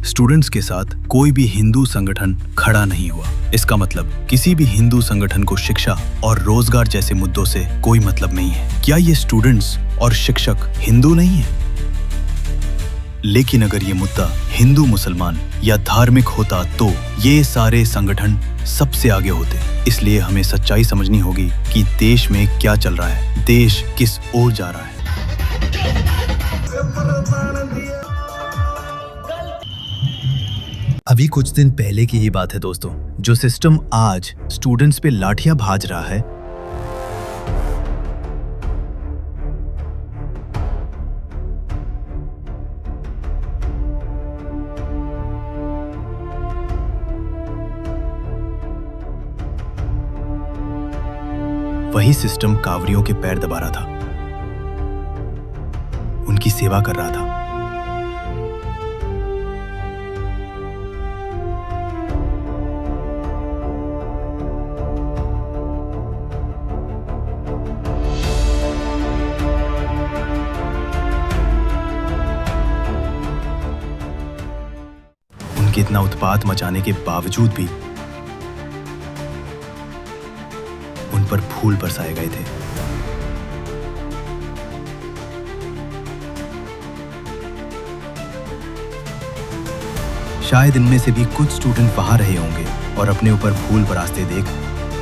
Students के साथ कोई भी हिंदू संगठन खड़ा नहीं हुआ। इसका मतलब किसी भी हिंदू संगठन को शिक्षा और रोजगार जैसे मुद्दों से कोई मतलब नहीं है। क्या ये स्टूडेंट्स और शिक्षक हिंदू नहीं है? लेकिन अगर ये मुद्दा हिंदू मुसलमान या धार्मिक होता तो ये सारे संगठन सबसे आगे होते। इसलिए हमें सच्चाई समझनी होगी कि देश में क्या चल रहा है, देश किस ओर जा रहा है। अभी कुछ दिन पहले की ही बात है दोस्तों, जो सिस्टम आज स्टूडेंट्स पे लाठियां भाज रहा है, वही सिस्टम कांवरियों के पैर दबा रहा था, उनकी सेवा कर रहा था। उनके इतना उत्पात मचाने के बावजूद भी उन पर फूल बरसाए गए थे। शायद इनमें से भी कुछ स्टूडेंट वहां रहे होंगे और अपने ऊपर फूल बरसाते देख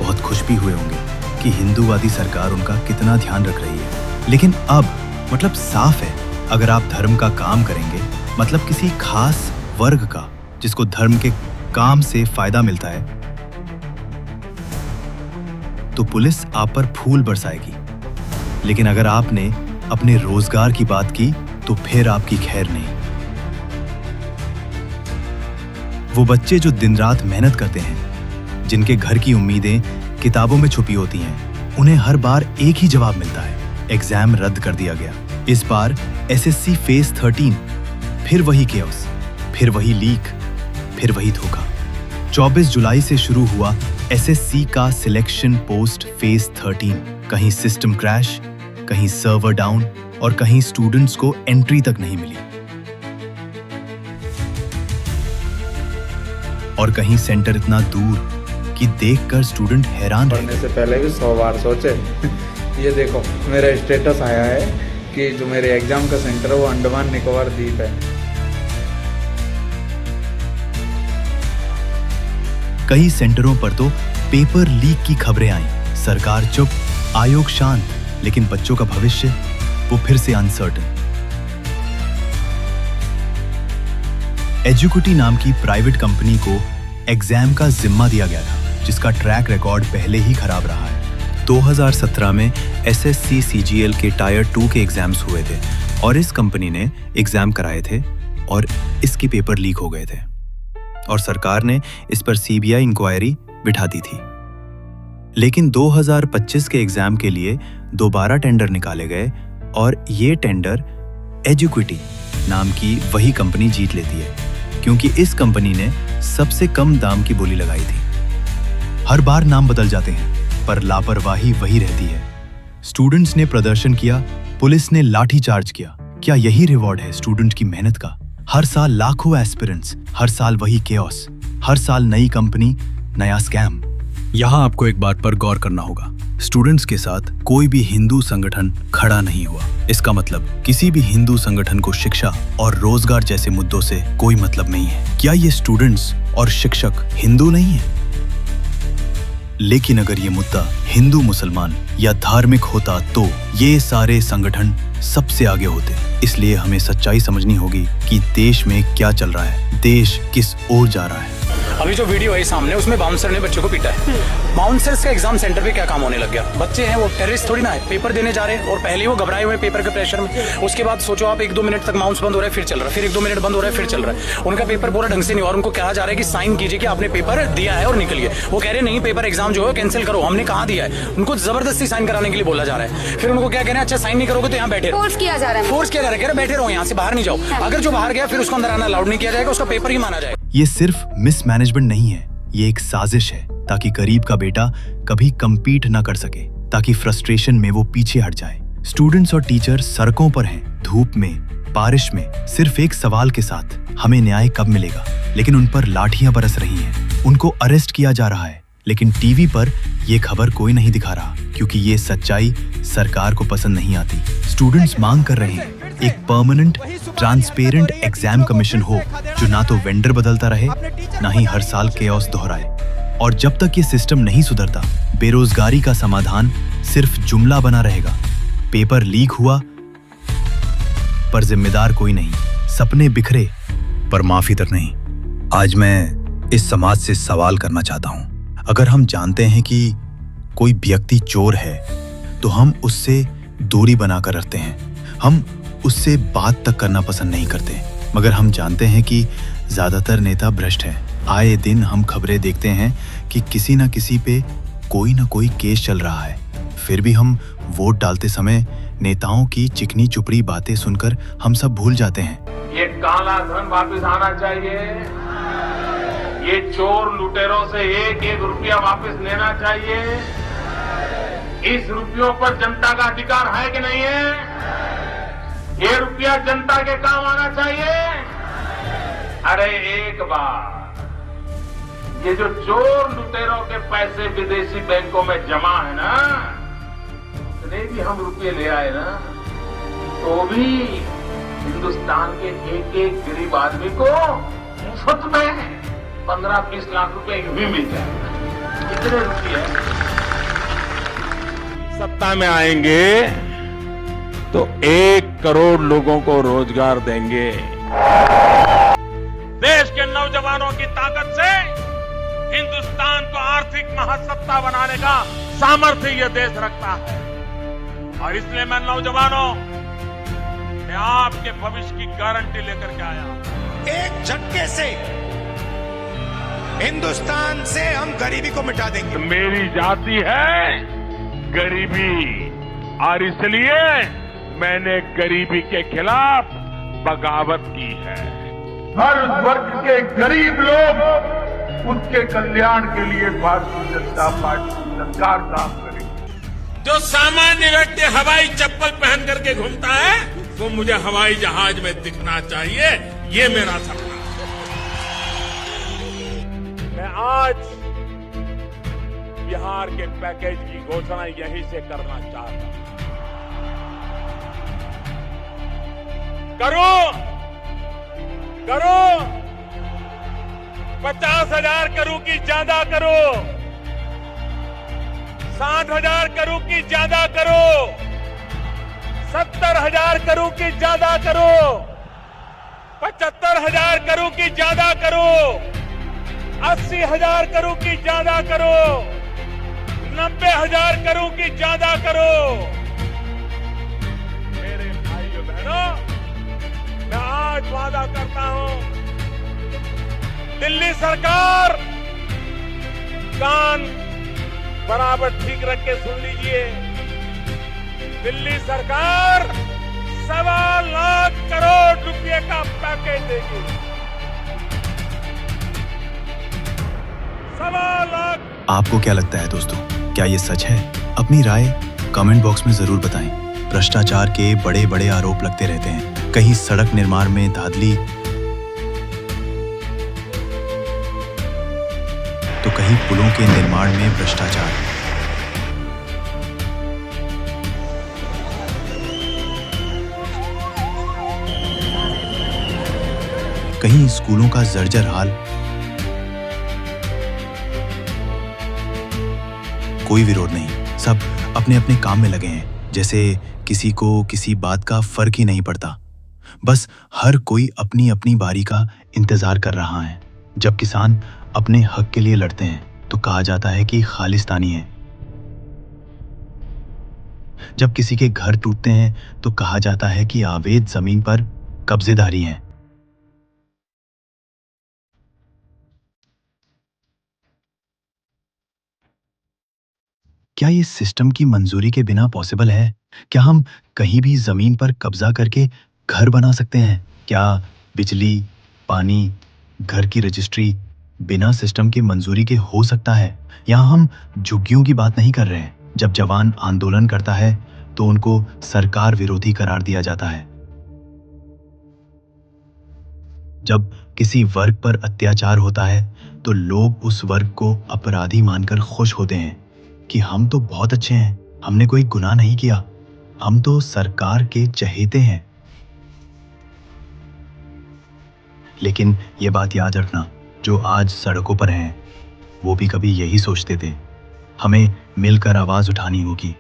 बहुत खुश भी हुए होंगे कि हिंदूवादी सरकार उनका कितना ध्यान रख रही है। लेकिन अब मतलब साफ है, अगर आप धर्म का काम करेंगे, मतलब किसी खास वर्ग का जिसको धर्म के काम से फायदा मिलता है, तो पुलिस आप पर फूल बरसाएगी। लेकिन अगर आपने अपने रोजगार की बात की तो फिर आपकी खैर नहीं। वो बच्चे जो दिन रात मेहनत करते हैं, जिनके घर की उम्मीदें किताबों में छुपी होती हैं, उन्हें हर बार एक ही जवाब मिलता है, एग्जाम रद्द कर दिया गया। इस बार एसएससी फेज 13, फिर वही केओस, फिर वही लीक, फिर वही धोखा। 24 जुलाई से शुरू हुआ एसएससी का सिलेक्शन पोस्ट फेज 13। कहीं सिस्टम क्रैश, कहीं सर्वर डाउन और कहीं स्टूडेंट्स को एंट्री तक नहीं मिली, और कहीं सेंटर इतना दूर कि देखकर स्टूडेंट हैरान रह पढ़ने से पहले भी 100 बार सोचे। ये देखो मेरा स्टेटस आया है कि जो मेरे एग्जाम का सेंटर है वो अंडमान निकोबार द्वीप है। कई सेंटरों पर तो पेपर लीक की खबरें आईं। सरकार चुप, आयोग शांत, लेकिन बच्चों का भविष्य वो फिर से अनसर्टन। एजुकिटी नाम की प्राइवेट कंपनी को एग्जाम का जिम्मा दिया गया था, जिसका ट्रैक रिकॉर्ड पहले ही खराब रहा है। 2017 में एसएससी सीजीएल के टायर 2 के एग्जाम्स हुए थे और इस कंपनी ने एग्जाम कराए थे और इसके पेपर लीक हो गए थे और सरकार ने इस पर सीबीआई इंक्वायरी बिठा दी थी। लेकिन 2025 के एग्जाम के लिए दोबारा टेंडर निकाले गए और ये टेंडर एजुकिटी नाम की वही कंपनी जीत लेती है, क्योंकि इस कंपनी ने सबसे कम दाम की बोली लगाई थी। हर बार नाम बदल जाते हैं पर लापरवाही वही रहती है। स्टूडेंट्स ने प्रदर्शन किया, पुलिस ने लाठी चार्ज किया। क्या यही रिवॉर्ड है स्टूडेंट की मेहनत का? हर साल लाखों एस्पिरेंट्स, हर साल वही केओस, हर साल नई कंपनी, नया स्कैम। यहाँ आपको एक बात पर गौर करना होगा, स्टूडेंट्स के साथ कोई भी हिंदू संगठन खड़ा नहीं हुआ। इसका मतलब किसी भी हिंदू संगठन को शिक्षा और रोजगार जैसे मुद्दों से कोई मतलब नहीं है। क्या ये स्टूडेंट्स और शिक्षक हिंदू नहीं है? लेकिन अगर ये मुद्दा हिंदू मुसलमान या धार्मिक होता तो ये सारे संगठन सबसे आगे होते। इसलिए हमें सच्चाई समझनी होगी कि देश में क्या चल रहा है, देश किस ओर जा रहा है। अभी जो वीडियो है सामने, उसमें बाउंसर ने बच्चों को पीटा है। बाउंसर्स का एग्जाम सेंटर पे क्या काम होने लग गया? बच्चे हैं, वो टेररिस्ट थोड़ी ना है, पेपर देने जा रहे हैं और पहले वो घबराए हुए पेपर के प्रेशर में। उसके बाद सोचो आप 1-2 मिनट तक माउंस बंद हो रहा है, फिर चल रहा है, फिर 1-2 मिनट बंद हो रहा है, फिर चल रहा है। उनका पेपर पूरा ढंग से नहीं, और उनको कहा जा रहा है कि साइन कीजिए कि आपने पेपर दिया है और निकलिए। वो कह रहे नहीं, पेपर एग्जाम जो है कैंसिल करो, हमने कहा दिया है। उनको जबरदस्ती साइन कराने के लिए बोला जा रहा है। फिर उनको क्या कहना है, अच्छा साइन नहीं करोगे तो यहाँ बैठे, फोर्स किया जा रहा है, फोर्स किया जा रहा है, कह रहे बैठे रहो, यहाँ से बाहर नहीं जाओ। अगर जो बाहर गया फिर उसको अंदर आना अलाउड नहीं किया जाएगा, उसका पेपर ही माना जाएगा। ये सिर्फ मिसमैनेजमेंट नहीं है, ये एक साजिश है ताकि गरीब का बेटा कभी कम्पीट ना कर सके, ताकि फ्रस्ट्रेशन में वो पीछे हट जाए। स्टूडेंट्स और टीचर सड़कों पर हैं, धूप में, बारिश में सिर्फ एक सवाल के साथ, हमें न्याय कब मिलेगा? लेकिन उन पर लाठियां बरस रही हैं। उनको अरेस्ट किया जा रहा है, लेकिन टीवी पर ये खबर कोई नहीं दिखा रहा, क्योंकि ये सच्चाई सरकार को पसंद नहीं आती। स्टूडेंट्स मांग कर रहे हैं एक परमानेंट ट्रांसपेरेंट एग्जाम कमीशन हो, जो ना तो वेंडर बदलता रहे, ना ही हर साल केओस दोहराए। और जब तक ये सिस्टम नहीं सुधरता, बेरोजगारी का समाधान सिर्फ जुमला बना रहेगा। पेपर लीक हुआ पर जिम्मेदार कोई नहीं, सपने बिखरे पर माफी तक नहीं। आज मैं इस समाज से सवाल करना चाहता हूं। अगर हम जानते हैं कि कोई व्यक्ति चोर है, तो हम उससे दूरी बनाकर रखते हैं। हम उससे बात तक करना पसंद नहीं करते। मगर हम जानते हैं कि ज्यादातर नेता भ्रष्ट हैं। आए दिन हम खबरें देखते हैं कि किसी न किसी पे कोई न कोई केस चल रहा है। फिर भी हम वोट डालते समय नेताओं की चिकनी चुपड़ी बातें सुनकर हम सब भूल जाते हैं। ये काला धन वापस आना चाहिए। ये चोर लुटेरों से एक एक रुपया वापस लेना चाहिए। इस रुपयों पर जनता का अधिकार है कि नहीं है? ये रुपया जनता के काम आना चाहिए। अरे एक बार ये जो चोर लुटेरों के पैसे विदेशी बैंकों में जमा है ना, उतने भी हम रुपये ले आए ना, तो भी हिंदुस्तान के एक एक गरीब आदमी को मुफ्त में 15-20 लाख रुपए भी मिल जाएगा। कितने रुपये सत्ता में आएंगे तो 1 करोड़ लोगों को रोजगार देंगे। देश के नौजवानों की ताकत से हिंदुस्तान को आर्थिक महासत्ता बनाने का सामर्थ्य यह देश रखता है। और इसलिए मैं नौजवानों, मैं आपके भविष्य की गारंटी लेकर के आया। एक झटके से हिंदुस्तान से हम गरीबी को मिटा देंगे। मेरी जाति है गरीबी, और इसलिए मैंने गरीबी के खिलाफ बगावत की है। हर वर्ग के गरीब लोग, उनके कल्याण के लिए भारतीय जनता पार्टी की सरकार काम करेगी। जो सामान्य व्यक्ति हवाई चप्पल पहन करके घूमता है, वो मुझे हवाई जहाज में दिखना चाहिए। ये मेरा सपना है। मैं आज बिहार के पैकेज की घोषणा यहीं से करना चाहता हूं। करो 50,000 करूं कि ज्यादा करो, 60,000 करूं कि ज्यादा करो, 70,000 करूं कि ज्यादा करो, 75,000 करूं कि ज्यादा करो, 80,000 करूं कि ज्यादा करो, 90,000 करूं कि ज्यादा करो। मेरे भाइयों बहनों, मैं आज वादा करता हूं, दिल्ली सरकार कान बराबर ठीक रख के सुन लीजिए। दिल्ली सरकार 1.25 लाख करोड़ रुपए का पैकेज देगी। 1.25 लाख। आपको क्या लगता है दोस्तों, क्या ये सच है? अपनी राय कमेंट बॉक्स में जरूर बताएं। भ्रष्टाचार के बड़े बड़े आरोप लगते रहते हैं। कहीं सड़क निर्माण में धांधली, तो कहीं पुलों के निर्माण में भ्रष्टाचार। कहीं स्कूलों का जर्जर हाल। कोई विरोध नहीं, सब अपने अपने काम में लगे हैं, जैसे किसी को किसी बात का फर्क ही नहीं पड़ता। बस हर कोई अपनी अपनी बारी का इंतजार कर रहा है। जब किसान अपने हक के लिए लड़ते हैं तो कहा जाता है कि खालिस्तानी है। जब किसी के घर टूटते हैं तो कहा जाता है कि अवैध जमीन पर कब्जेदारी है। क्या ये सिस्टम की मंजूरी के बिना पॉसिबल है? क्या हम कहीं भी जमीन पर कब्जा करके घर बना सकते हैं? क्या बिजली, पानी, घर की रजिस्ट्री बिना सिस्टम की मंजूरी के हो सकता है? यहाँ हम झुग्गियों की बात नहीं कर रहे हैं। जब जवान आंदोलन करता है तो उनको सरकार विरोधी करार दिया जाता है। जब किसी वर्ग पर अत्याचार होता है तो लोग उस वर्ग को अपराधी मानकर खुश होते हैं कि हम तो बहुत अच्छे हैं, हमने कोई गुनाह नहीं किया, हम तो सरकार के चहेते हैं। लेकिन ये बात याद रखना, जो आज सड़कों पर हैं वो भी कभी यही सोचते थे। हमें मिलकर आवाज उठानी होगी।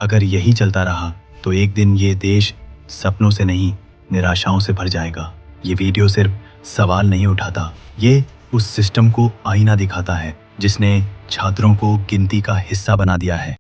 अगर यही चलता रहा तो एक दिन ये देश सपनों से नहीं, निराशाओं से भर जाएगा। ये वीडियो सिर्फ सवाल नहीं उठाता, ये उस सिस्टम को आईना दिखाता है जिसने छात्रों को गिनती का हिस्सा बना दिया है।